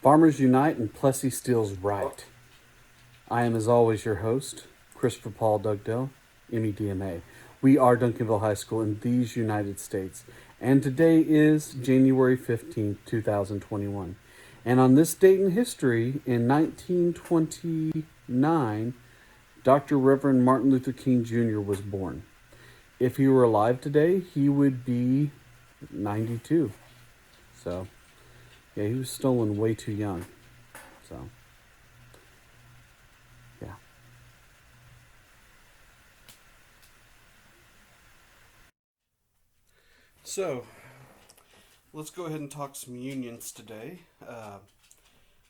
Farmers Unite and Plessy Steals Right. I am, as always, your host, Christopher Paul Dugdale, MEDMA. We are Duncanville High School in these United States, and today is January 15th, 2021. And on this date in history, in 1929, Dr. Reverend Martin Luther King Jr. was born. If he were alive today, he would be 92. So, yeah, he was stolen way too young. So, yeah. So, let's go ahead and talk some unions today.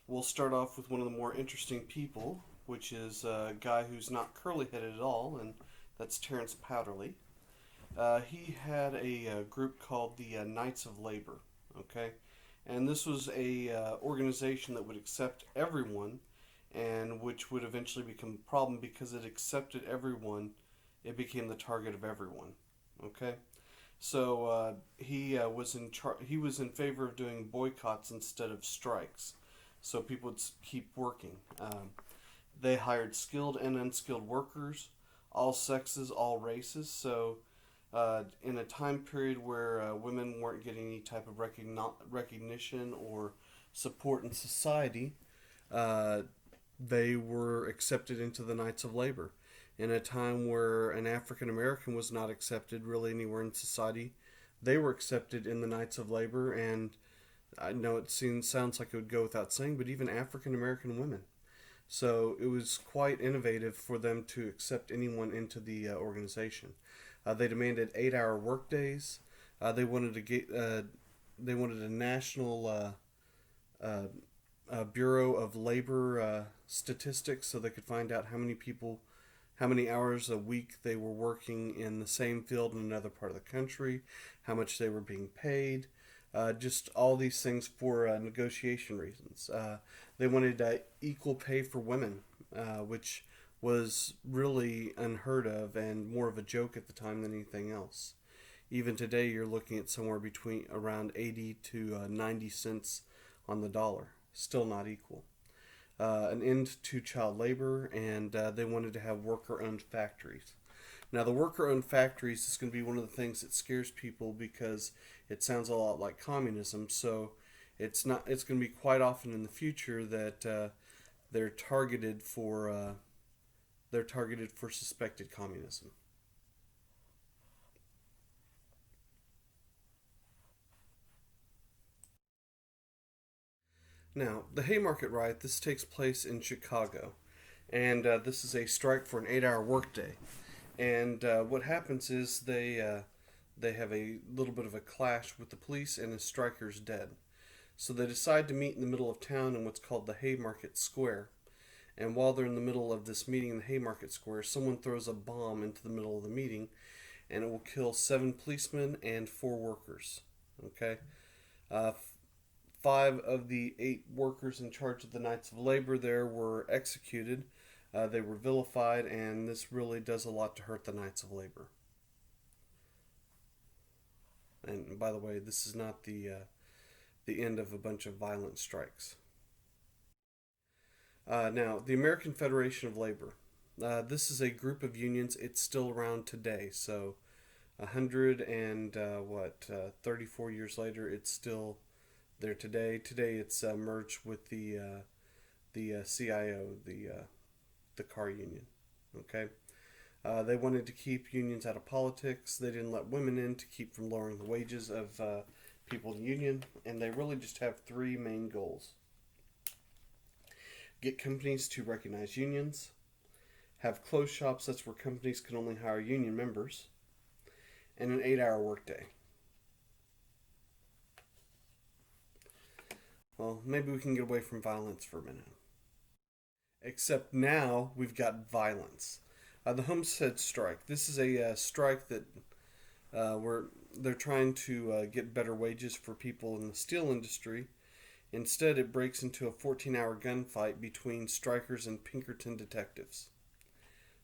We'll start off with one of the more interesting people, which is a guy who's not curly headed at all, and that's Terrence Powderly. He had a group called the Knights of Labor, okay? And this was a organization that would accept everyone, and which would eventually become a problem because it accepted everyone. It became the target of everyone, okay? So he was in favor of doing boycotts instead of strikes, so people would keep working. They hired skilled and unskilled workers, all sexes, all races. So in a time period where women weren't getting any type of recognition or support in society, uh, they were accepted into the Knights of Labor. In a time where an African American was not accepted really anywhere in society, they were accepted in the Knights of Labor. And I know sounds like it would go without saying, but even African American women. So it was quite innovative for them to accept anyone into the organization. They demanded 8-hour workdays. They wanted to get. They wanted a national Bureau of Labor statistics, so they could find out how many hours a week they were working in the same field in another part of the country, how much they were being paid, just all these things for negotiation reasons. They wanted equal pay for women, which was really unheard of and more of a joke at the time than anything else. Even today, you're looking at somewhere between around 80 to 90 cents on the dollar. Still not equal. An end to child labor, and they wanted to have worker-owned factories. Now, the worker-owned factories is going to be one of the things that scares people because it sounds a lot like communism. So, it's not. It's going to be quite often in the future that they're targeted for suspected communism. Now, the Haymarket Riot. This takes place in Chicago, and this is a strike for an 8-hour workday. And what happens is they have a little bit of a clash with the police, and a striker's dead. So they decide to meet in the middle of town in what's called the Haymarket Square. And while they're in the middle of this meeting in the Haymarket Square, someone throws a bomb into the middle of the meeting, and it will kill 7 policemen and 4 workers. Okay, 5 of the 8 workers in charge of the Knights of Labor there were executed. They were vilified, and this really does a lot to hurt the Knights of Labor. And by the way, this is not the end of a bunch of violent strikes. Now, the American Federation of Labor. This is a group of unions. It's still around today. So, 34 years later, it's still there today. Today, it's merged with the CIO, the car union. Okay. They wanted to keep unions out of politics. They didn't let women in to keep from lowering the wages of people in the union. And they really just have 3 main goals: get companies to recognize unions, have closed shops, that's where companies can only hire union members, and an 8-hour workday. Well, maybe we can get away from violence for a minute. Except now we've got violence. The Homestead Strike. This is a strike that where they're trying to get better wages for people in the steel industry. Instead, it breaks into a 14-hour gunfight between strikers and Pinkerton detectives.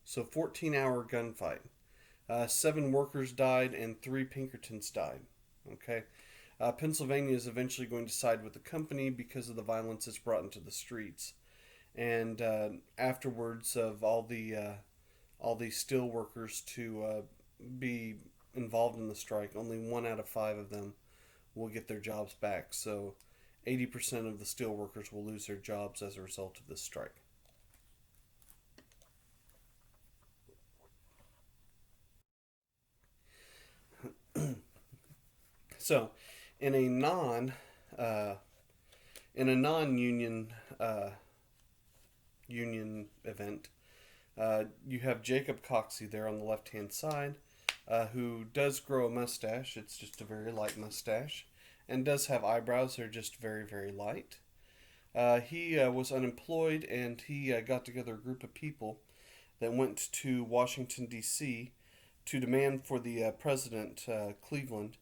So, 14-hour gunfight. 7 workers died and 3 Pinkertons died. Okay, Pennsylvania is eventually going to side with the company because of the violence it's brought into the streets. And afterwards, of all these steel workers to be involved in the strike, only 1 out of 5 of them will get their jobs back. So 80% of the steel workers will lose their jobs as a result of this strike. So, in a non-union union event, you have Jacob Coxy there on the left-hand side, who does grow a mustache. It's just a very light mustache, and does have eyebrows. They're just very, very light. He was unemployed, and he got together a group of people that went to Washington, D.C. to demand for the president, Cleveland,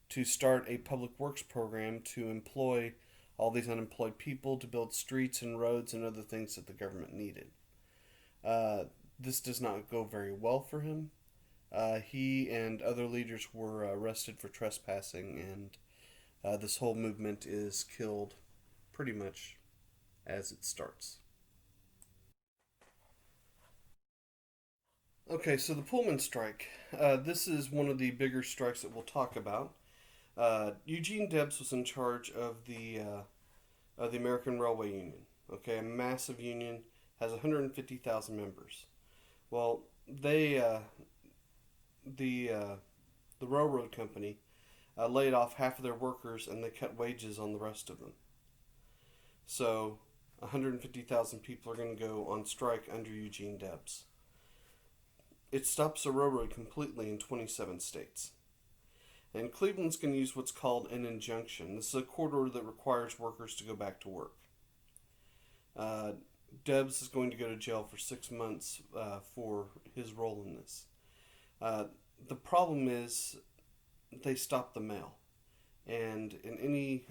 to start a public works program to employ all these unemployed people to build streets and roads and other things that the government needed. This does not go very well for him. He and other leaders were arrested for trespassing, and this whole movement is killed pretty much as it starts. Okay, so the Pullman Strike. This is one of the bigger strikes that we'll talk about. Eugene Debs was in charge of the American Railway Union. Okay, a massive union, has 150,000 members. Well, the railroad company laid off half of their workers, and they cut wages on the rest of them. So 150,000 people are going to go on strike under Eugene Debs. It stops the railroad completely in 27 states. And Cleveland's going to use what's called an injunction. This is a court order that requires workers to go back to work. Debs is going to go to jail for 6 months for his role in this. The problem is they stopped the mail. And in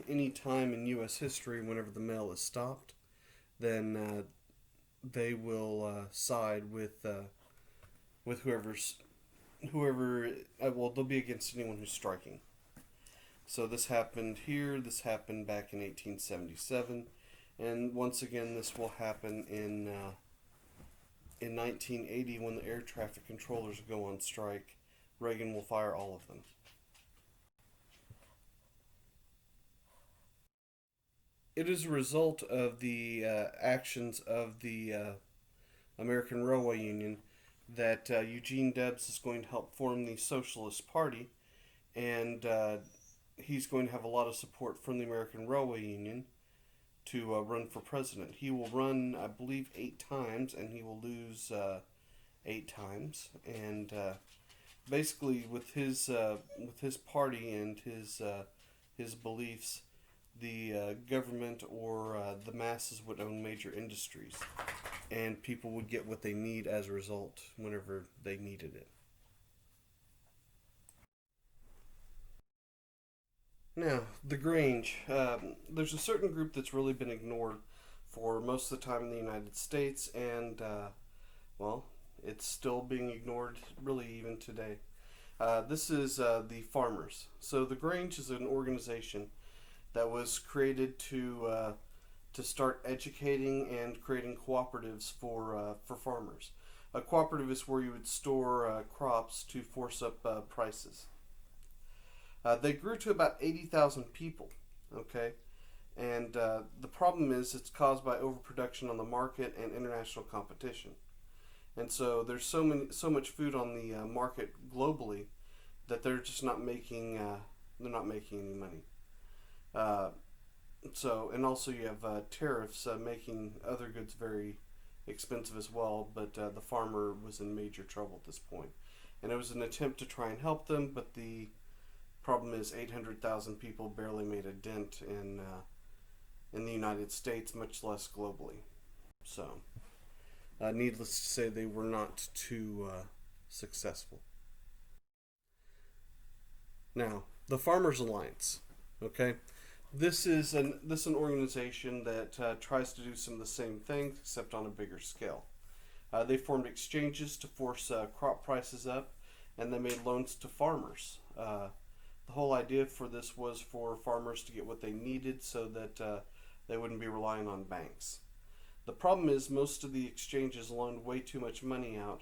any time in U.S. history, whenever the mail is stopped, then they will side with they'll be against anyone who's striking. So this happened here. This happened back in 1877, and once again, this will happen in 1980 when the air traffic controllers go on strike. Reagan will fire all of them. It is a result of the actions of the American Railway Union that Eugene Debs is going to help form the Socialist Party, and he's going to have a lot of support from the American Railway Union to run for president. He will run, I believe, 8 times, and he will lose 8 times. And basically, with his party and his beliefs, the government or the masses would own major industries, and people would get what they need as a result whenever they needed it. Now, the Grange. There's a certain group that's really been ignored for most of the time in the United States, and, well, it's still being ignored really even today. This is the farmers. So the Grange is an organization that was created to start educating and creating cooperatives for farmers. A cooperative is where you would store crops to force up prices. They grew to about 80,000 people. Okay, and the problem is it's caused by overproduction on the market and international competition. And so there's so much food on the market globally that they're just not making any money. And also you have tariffs making other goods very expensive as well, but the farmer was in major trouble at this point. And it was an attempt to try and help them, but the problem is 800,000 people barely made a dent in the United States, much less globally. So, needless to say, they were not too successful. Now, the Farmers Alliance, okay? This is an organization that tries to do some of the same things, except on a bigger scale. They formed exchanges to force crop prices up, and they made loans to farmers. The whole idea for this was for farmers to get what they needed so that they wouldn't be relying on banks. The problem is most of the exchanges loaned way too much money out,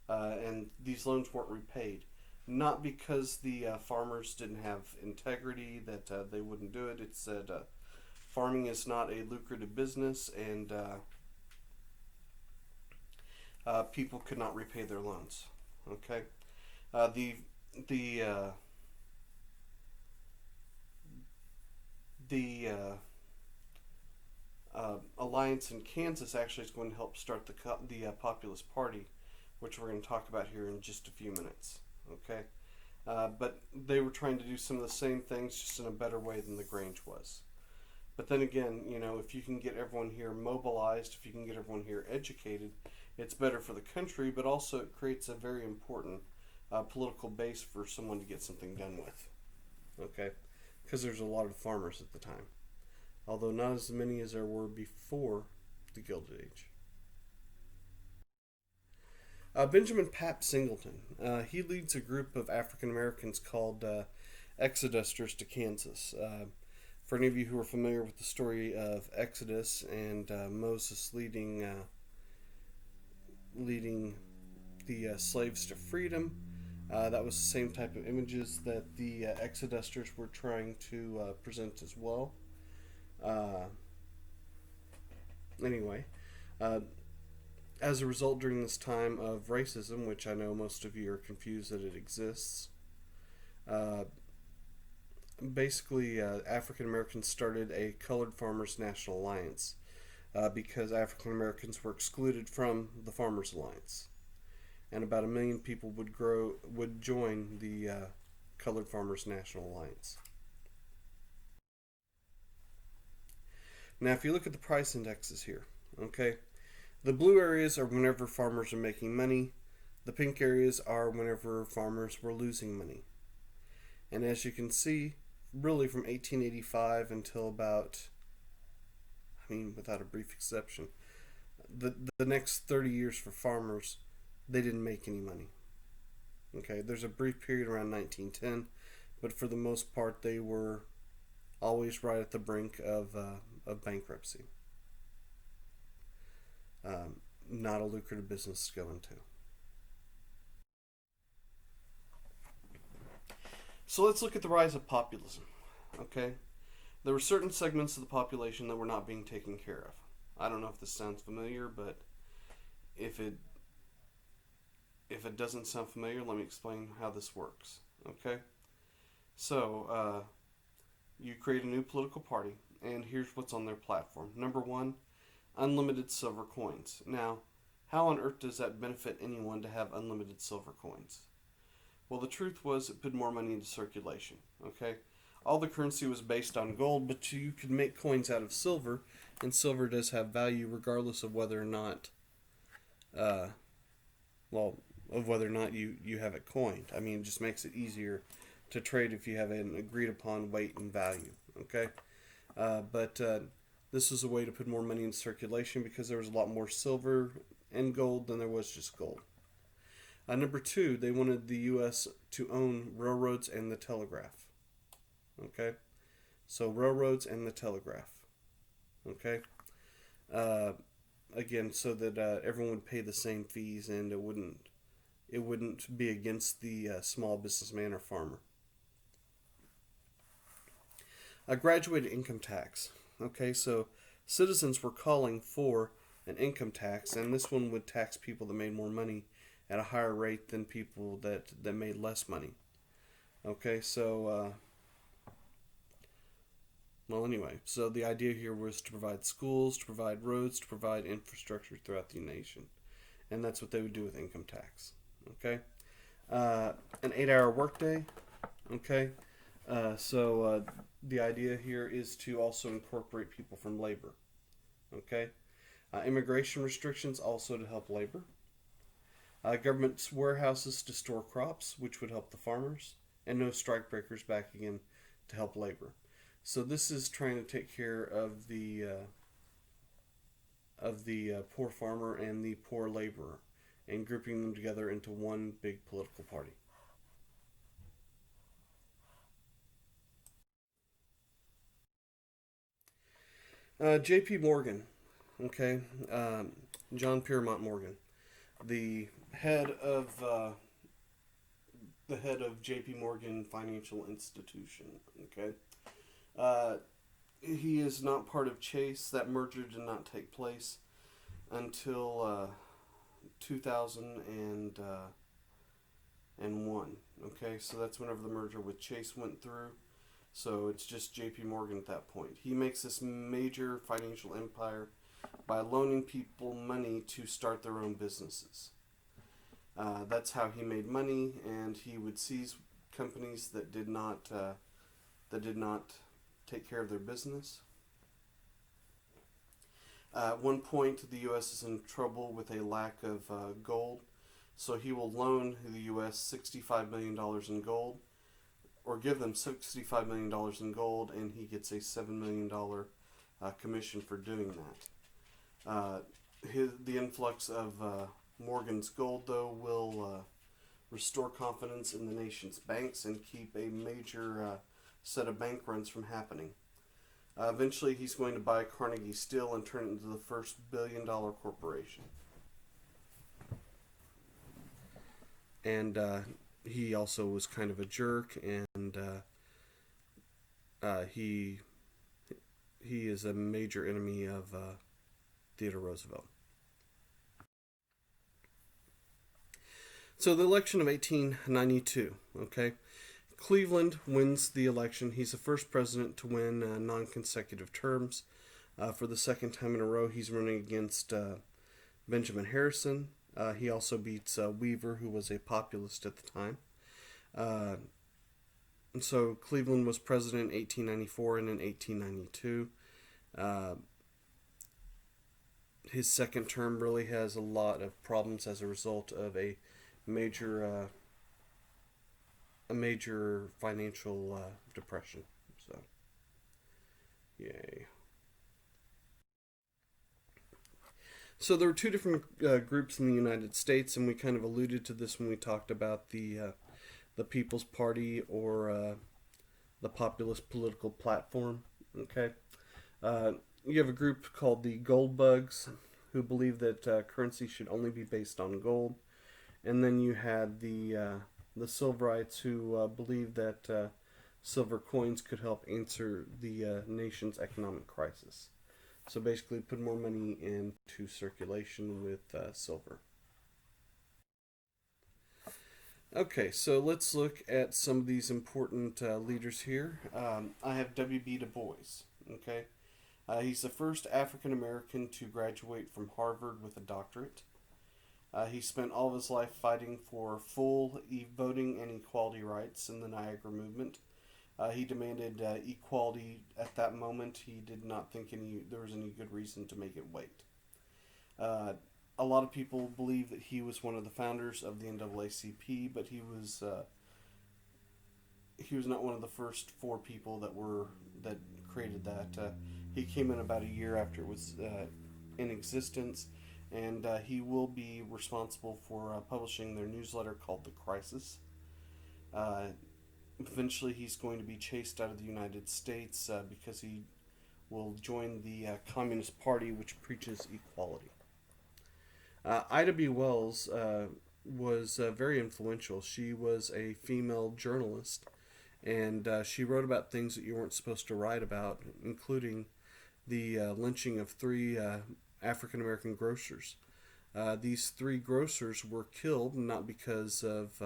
and these loans weren't repaid. Not because the farmers didn't have integrity, that they wouldn't do it. It's that farming is not a lucrative business, and people could not repay their loans. Okay, the the uh, the alliance in Kansas actually is going to help start the Populist Party, which we're going to talk about here in just a few minutes. Okay, but they were trying to do some of the same things, just in a better way than the Grange was. But then again, if you can get everyone here mobilized, if you can get everyone here educated, it's better for the country, but also it creates a very important political base for someone to get something done with. Okay, because there's a lot of farmers at the time, although not as many as there were before the Gilded Age. Benjamin Pap Singleton, he leads a group of African Americans called Exodusters to Kansas. For any of you who are familiar with the story of Exodus and Moses leading the slaves to freedom, that was the same type of images that the Exodusters were trying to present as well. Anyway, as a result, during this time of racism, which I know most of you are confused that it exists, basically African Americans started a Colored Farmers National Alliance because African Americans were excluded from the Farmers Alliance, and about 1 million people would join the Colored Farmers National Alliance. Now, if you look at the price indexes here, okay, the blue areas are whenever farmers are making money. The pink areas are whenever farmers were losing money. And as you can see, really from 1885 until about, without a brief exception, the next 30 years for farmers, they didn't make any money. Okay, there's a brief period around 1910, but for the most part, they were always right at the brink of bankruptcy. Not a lucrative business to go into. So let's look at the rise of populism. Okay, there were certain segments of the population that were not being taken care of. I don't know if this sounds familiar, but if it doesn't sound familiar, let me explain how this works. Okay, so you create a new political party, and here's what's on their platform. Number one, unlimited silver coins. Now, how on earth does that benefit anyone to have unlimited silver coins? Well, the truth was it put more money into circulation. Okay, all the currency was based on gold, but you could make coins out of silver, and silver does have value regardless of whether or not, you have it coined. It just makes it easier to trade if you have an agreed upon weight and value. Okay, but this was a way to put more money in circulation because there was a lot more silver and gold than there was just gold. Number two, they wanted the U.S. to own railroads and the telegraph. Okay, so railroads and the telegraph. Okay, again, so that everyone would pay the same fees and it wouldn't be against the small businessman or farmer. A graduated income tax. Okay, so citizens were calling for an income tax, and this one would tax people that made more money at a higher rate than people that made less money. Okay, so so the idea here was to provide schools, to provide roads, to provide infrastructure throughout the nation, and that's what they would do with income tax. Okay, an 8-hour workday. Okay, so the idea here is to also incorporate people from labor. Okay, immigration restrictions also to help labor. Government warehouses to store crops, which would help the farmers, and no strike breakers back again to help labor. So this is trying to take care of the poor farmer and the poor laborer, and grouping them together into one big political party. J.P. Morgan, okay, John Piermont Morgan, the head of J.P. Morgan Financial Institution. Okay, uh, he is not part of Chase. That merger did not take place until 2001. Okay, so that's whenever the merger with Chase went through. So it's just J.P. Morgan at that point. He makes this major financial empire by loaning people money to start their own businesses. That's how he made money, and he would seize companies that did not take care of their business. At one point, the U.S. is in trouble with a lack of gold, so he will loan the U.S. $65 million in gold, or give them $65 million in gold, and he gets a $7 million commission for doing that. The influx of Morgan's gold, though, will restore confidence in the nation's banks and keep a major set of bank runs from happening. Eventually, he's going to buy Carnegie Steel and turn it into the first billion-dollar corporation. And he also was kind of a jerk, and he is a major enemy of Theodore Roosevelt. So the election of 1892, okay? Cleveland wins the election. He's the first president to win non-consecutive terms. For the second time in a row, he's running against Benjamin Harrison. He also beats Weaver, who was a populist at the time. And so Cleveland was president in 1894 and in 1892. His second term really has a lot of problems as a result of a major financial depression. So, yay. So there were two different groups in the United States, and we kind of alluded to this when we talked about the People's Party or the populist political platform. Okay, you have a group called the Gold Bugs, who believe that currency should only be based on gold, and then you had the Silverites, who believe that silver coins could help answer the nation's economic crisis. So basically, put more money into circulation with silver. Okay, so let's look at some of these important leaders here. I have W.B. Du Bois. Okay, he's the first African American to graduate from Harvard with a doctorate. He spent all of his life fighting for full voting and equality rights in the Niagara movement. He demanded equality at that moment. He did not think there was any good reason to make it wait. A lot of people believe that he was one of the founders of the NAACP, but he was not one of the first four people that created that. He came in about a year after it was in existence, and he will be responsible for publishing their newsletter called The Crisis. Eventually, he's going to be chased out of the United States because he will join the Communist Party, which preaches equality. Ida B. Wells was very influential. She was a female journalist, and she wrote about things that you weren't supposed to write about, including the lynching of three African American grocers. These three grocers were killed not because of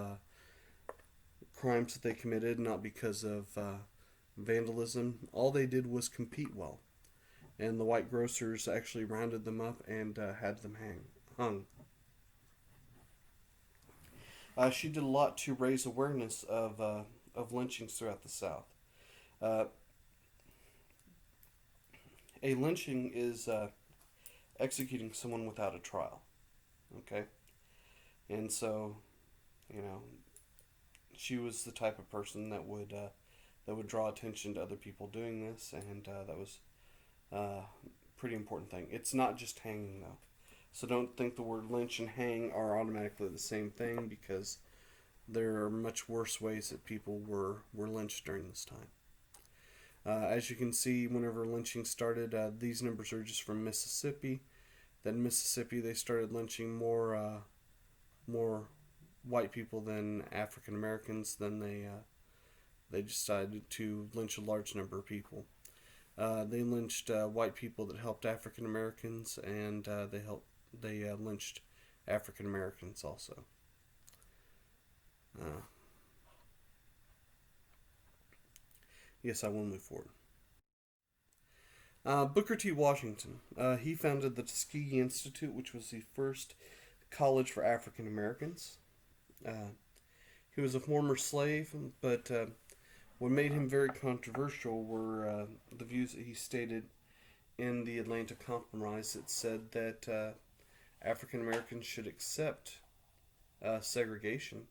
crimes that they committed, not because of vandalism. All they did was compete well, and the white grocers actually rounded them up and had them hung. She did a lot to raise awareness of lynchings throughout the South. A lynching is executing someone without a trial. Okay, and so, she was the type of person that would draw attention to other people doing this, and that was a pretty important thing. It's not just hanging, though. So don't think the word lynch and hang are automatically the same thing, because there are much worse ways that people were lynched during this time. As you can see, whenever lynching started, these numbers are just from Mississippi. Then Mississippi, they started lynching more white people than African Americans. Then they decided to lynch a large number of people. They lynched white people that helped African Americans, and they lynched African Americans also. Yes, I will move forward. Booker T. Washington. He founded the Tuskegee Institute, which was the first college for African Americans. He was a former slave, but what made him very controversial were the views that he stated in the Atlanta Compromise that said that African Americans should accept segregation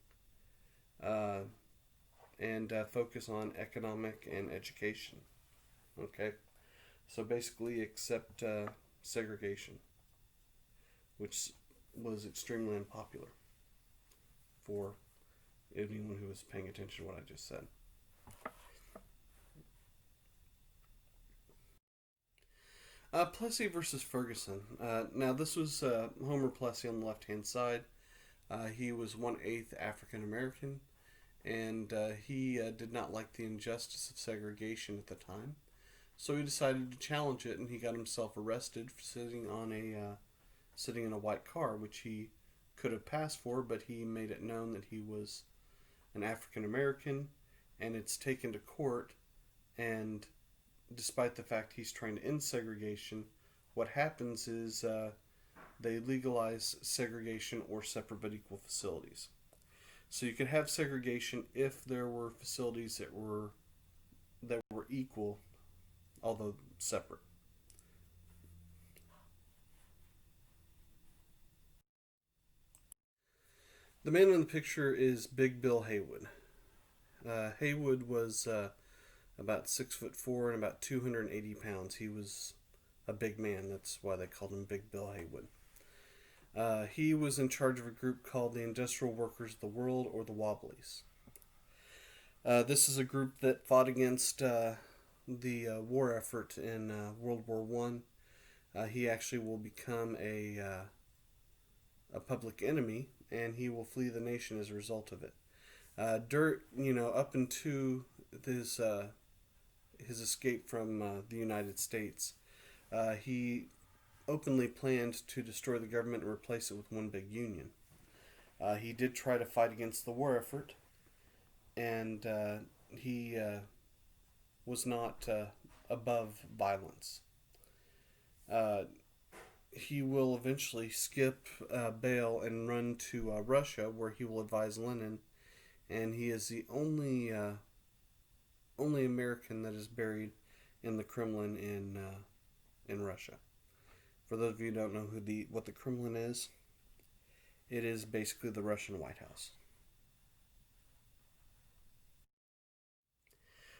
and focus on economic and education. Okay, so basically accept segregation, which was extremely unpopular for anyone who was paying attention to what I just said. Plessy versus Ferguson. Now, this was Homer Plessy on the left-hand side. He was 1/8 African American, and he did not like the injustice of segregation at the time. So he decided to challenge it, and he got himself arrested for sitting in a white car, which he could have passed for, but he made it known that he was an African American, and it's taken to court. And despite the fact he's trying to end segregation, what happens is they legalize segregation or separate but equal facilities. So you could have segregation if there were facilities that were equal, although separate. The man in the picture is Big Bill Haywood. Haywood was about 6'4" and about 280 pounds. He was a big man. That's why they called him Big Bill Haywood. He was in charge of a group called the Industrial Workers of the World, or the Wobblies. This is a group that fought against the war effort in World War One. He actually will become a public enemy, and he will flee the nation as a result of it. Up into his escape from the United States, he openly planned to destroy the government and replace it with one big union. He did try to fight against the war effort, and he was not above violence. He will eventually skip bail and run to Russia, where he will advise Lenin, and he is the only American that is buried in the Kremlin in Russia. For those of you who don't know what the Kremlin is, it is basically the Russian White House.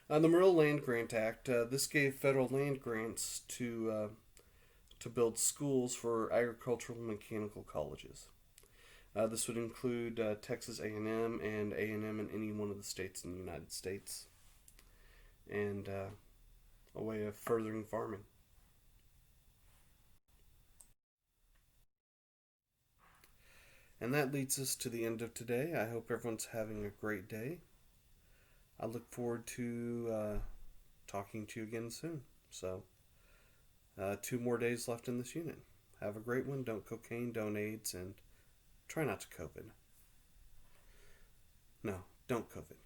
The Morrill Land Grant Act. This gave federal land grants to build schools for agricultural and mechanical colleges. This would include Texas A&M and A&M in any one of the states in the United States, and a way of furthering farming. And that leads us to the end of today. I hope everyone's having a great day. I look forward to talking to you again soon. So, 2 more days left in this unit. Have a great one. Don't cocaine, don't AIDS, and try not to COVID. No, don't COVID.